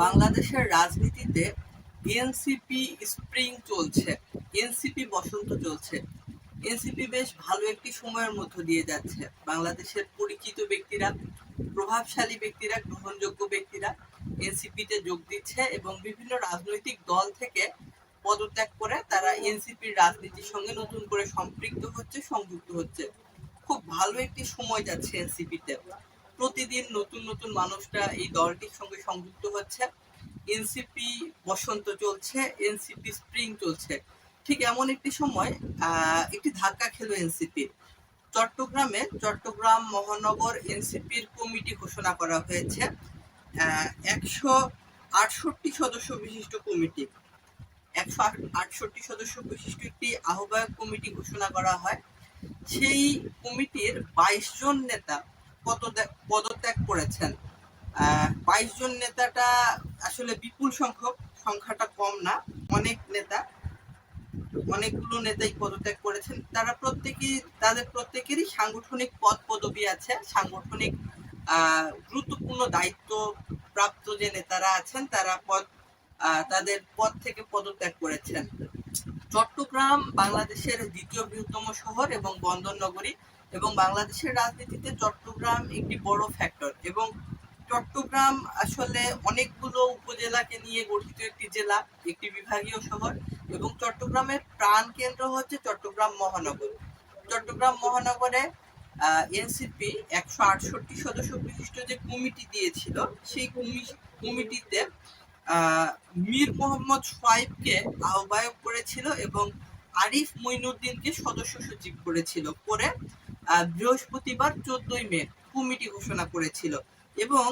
বাংলাদেশের রাজনীতিতে NCP spring চলছে, এনসিপি বসন্ত চলছে। এনসিপি বেশ ভালো একটি সময়ের মধ্য দিয়ে যাচ্ছে। বাংলাদেশের পরিচিত ব্যক্তিরা, প্রভাবশালী ব্যক্তিরা, গ্রহণযোগ্য ব্যক্তিরা এনসিপিতে যোগ দিচ্ছে এবং বিভিন্ন রাজনৈতিক দল থেকে পদত্যাগ করে তারা এনসিপির রাজনীতির সঙ্গে নতুন করে সম্পৃক্ত হচ্ছে, সংযুক্ত হচ্ছে। খুব ভালো একটি সময় যাচ্ছে এনসিপিতে। প্রতিদিন নতুন নতুন মানুষরা এই দলটির সঙ্গে সংযুক্ত হচ্ছে। এনসিপি বসন্ত চলছে, এনসিপি স্প্রিং চলছে। ঠিক এমন একটি সময় একটি ধাক্কা খেলো এনসিপি। চট্টগ্রাম মহানগর এনসিপির কমিটি ঘোষণা করা হয়েছে। 168 সদস্য বিশিষ্ট কমিটি, 168 সদস্য বিশিষ্ট একটি আহ্বায়ক কমিটি ঘোষণা করা হয়। সেই কমিটির 22 জন নেতা পদত্যাগ করেছেন। 22 জন নেতাটা আসলে বিপুল সংখ্যক, সংখ্যাটা কম না। অনেকগুলো নেতাই পদত্যাগ করেছেন। তাদের প্রত্যেকেরই সাংগঠনিক পদ পদবি আছে, সাংগঠনিক গুরুত্বপূর্ণ দায়িত্ব প্রাপ্ত যে নেতারা আছেন তারা তাদের পদ থেকে পদত্যাগ করেছেন। চট্টগ্রাম বাংলাদেশের দ্বিতীয় বৃহত্তম শহর এবং বন্দর নগরী, এবং বাংলাদেশের রাজনীতিতে চট্টগ্রাম একটি বড় ফ্যাক্টর। এবং চট্টগ্রাম আসলে অনেকগুলো উপজেলাকে নিয়ে গঠিত একটি জেলা, একটি বিভাগীয় শহর। এবং চট্টগ্রামের প্রাণ কেন্দ্র হচ্ছে চট্টগ্রাম মহানগর। চট্টগ্রাম মহানগরে এনসিপি 168 সদস্য বিশিষ্ট যে কমিটি দিয়েছিল, সেই কমিটিতে মীর মোহাম্মদ সোহাইবকে আহ্বায়ক করেছিল এবং আরিফ মঈনুদ্দিনকে সদস্য সচিব করেছিল। পরে বৃহস্পতিবার 14 মে কমিটি ঘোষণা করেছিল এবং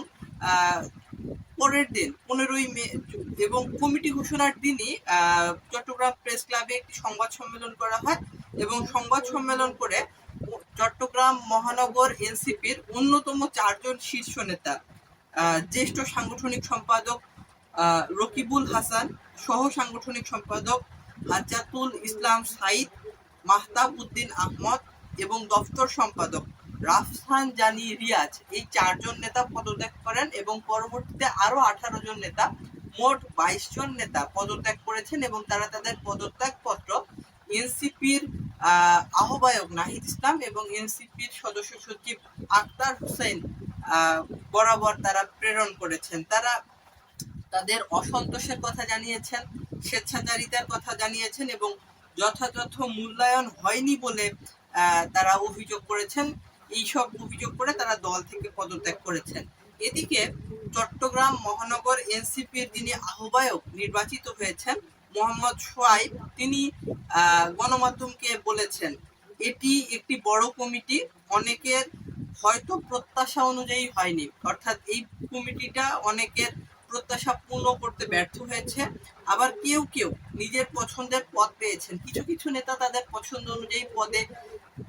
পরের দিন 15 মে এবং কমিটি ঘোষণার দিনই চট্টগ্রাম প্রেস ক্লাবে একটি সংবাদ সম্মেলন করা হয় এবং সংবাদ সম্মেলন করে চট্টগ্রাম মহানগর এনসিপির অন্যতম 4 জন শীর্ষ নেতা, জ্যেষ্ঠ সাংগঠনিক সম্পাদক রকিবুল হাসান, সহ সাংগঠনিক সম্পাদক হাজ্জাতুল ইসলাম সাইদ, মাহতাব উদ্দিন আহমদ এবং দফতর সম্পাদক রাফসান জানি রিয়াজ, এই 4 জন নেতা পদত্যাগ করেন এবং পরবর্তীতে আরো 18 জন নেতা, মোট 22 জন নেতা পদত্যাগ করেছেন এবং তারা তাদের পদত্যাগ পত্র এনসিপির আহ্বায়ক নাহিদ ইসলাম এবং এনসিপির সদস্য সচিব আক্তার হোসেন বরাবর তারা প্রেরণ করেছেন। তারা তাদের অসন্তোষের কথা জানিয়েছেন, স্বেচ্ছাচারিতার কথা জানিয়েছেন এবং যথাযথ মূল্যায়ন হয়নি বলে তারা অভিযোগ করেছেন। এইসব অভিযোগ করে তারা দল থেকে পদত্যাগ করেছেন। এদিকে চট্টগ্রাম মহানগর এনসিপির যিনি আহ্বায়ক নির্বাচিত হয়েছেন মোহাম্মদ সোহাইব, তিনি গণমাধ্যমকে বলেছেন এটি একটি বড় কমিটি, অনেকের হয়তো প্রত্যাশা অনুযায়ী হয়নি, অর্থাৎ এই কমিটিটা অনেকের প্রত্যাশা পূর্ণ করতে ব্যর্থ হয়েছে। আবার কেউ কেউ নিজের পছন্দের পদ পেয়েছেন, কিছু কিছু নেতা তাদের পছন্দ অনুযায়ী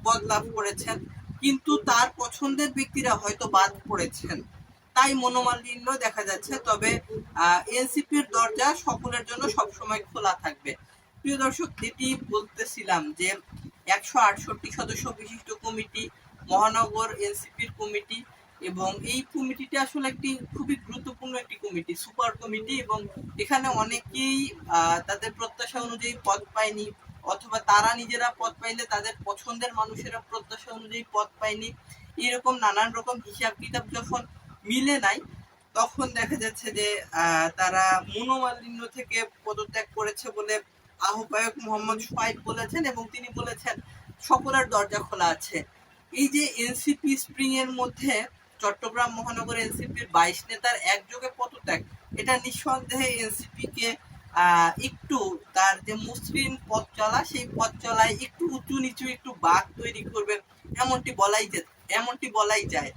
পদ লাভ করেছেন, কিন্তু তার পছন্দের ব্যক্তিরা হয়তো বাদ পড়েছেন, তাই মনোমালিন্য দেখা যাচ্ছে। তবে এনসিপির দরজা সকলের জন্য সবসময় খোলা থাকবে। প্রিয় দর্শক, যেটি বলতেছিলাম যে 168 সদস্য বিশিষ্ট কমিটি, মহানগর এনসিপির কমিটি, এবং এই কমিটিটা আসলে একটি খুবই গুরুত্বপূর্ণ একটি কমিটি, সুপার কমিটি, এবং এখানে অনেকেই তাদের প্রত্যাশা অনুযায়ী পদ পায়নি, অথবা তারা নিজেরা পদ পাইলে তাদের পছন্দের মানুষেরা প্রত্যাশা অনুযায়ী পদ পায়নি। এরকম নানান রকম হিসাব কিতাব যখন মিলে নাই, তখন দেখা যাচ্ছে যে তারা মনোমালিন্য থেকে পদত্যাগ করেছে বলে আহ্বায়ক মোহাম্মদ সোহাইব বলেছেন এবং তিনি বলেছেন সকলের দরজা খোলা আছে। এই যে এনসিপি স্প্রিং এর মধ্যে চট্টগ্রাম মহানগর এনসিপির 22 নেতার একযোগে পদত্যাগ, এটা নিঃসন্দেহে এনসিপি কে একটু তার যে মসৃণ পথ চলা, সেই পথ চলায় একটু উঁচু নিচু, একটু বাঁক তৈরি করবে, এমনটি বলাই যায়।